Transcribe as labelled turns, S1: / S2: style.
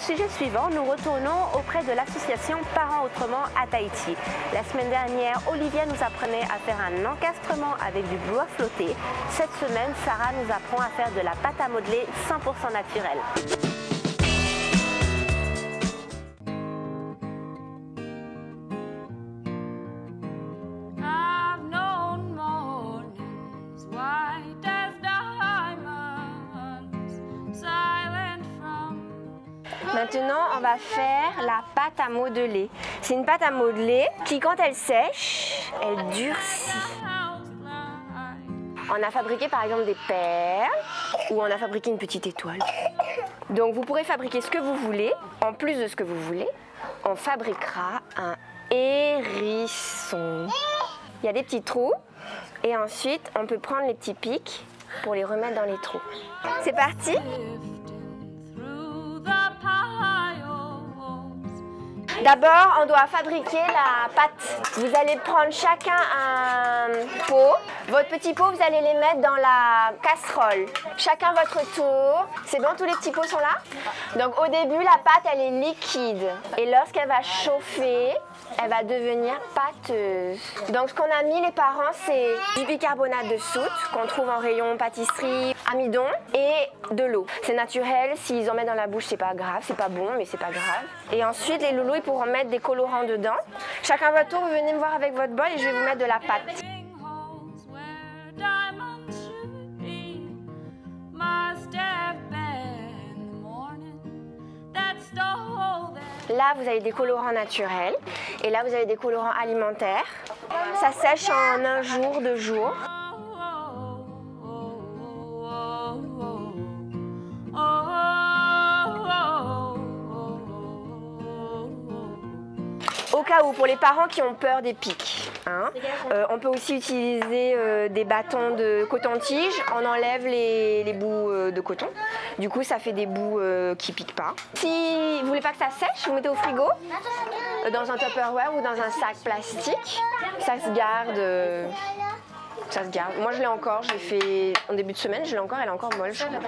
S1: sujet suivant, nous retournons auprès de l'association Parents Autrement à Tahiti. La semaine dernière, Olivia nous apprenait à faire un encastrement avec du bois flotté. Cette semaine, Sarah nous apprend à faire de la pâte à modeler 100% naturelle. Maintenant, on va faire la pâte à modeler. C'est une pâte à modeler qui, quand elle sèche, elle durcit. On a fabriqué par exemple des perles ou on a fabriqué une petite étoile. Donc vous pourrez fabriquer ce que vous voulez. En plus de ce que vous voulez, on fabriquera un hérisson. Il y a des petits trous et ensuite on peut prendre les petits pics pour les remettre dans les trous. C'est parti! D'abord, on doit fabriquer la pâte. Vous allez prendre chacun un pot. Votre petit pot, vous allez les mettre dans la casserole. Chacun votre tour. C'est bon, tous les petits pots sont là? Donc au début, la pâte, elle est liquide. Et lorsqu'elle va chauffer, elle va devenir pâteuse. Donc ce qu'on a mis les parents, c'est du bicarbonate de soude qu'on trouve en rayon pâtisserie, amidon et de l'eau. C'est naturel, s'ils en mettent dans la bouche, c'est pas grave, c'est pas bon, mais c'est pas grave. Et ensuite, les loulous, ils pourront mettre des colorants dedans. Chacun votre tour, vous venez me voir avec votre bol et je vais vous mettre de la pâte. Là, vous avez des colorants naturels et là, vous avez des colorants alimentaires. Ça sèche en 1 jour, 2 jours. Au cas où, pour les parents qui ont peur des pics, on peut aussi utiliser des bâtons de coton-tige. On enlève les bouts de coton. Du coup, ça fait des bouts qui ne piquent pas. Si vous voulez pas que ça sèche, vous mettez au frigo, dans un Tupperware ou dans un sac plastique. Ça se garde. Moi, je l'ai encore. Je l'ai fait en début de semaine. Je l'ai encore. Elle est encore molle, je crois.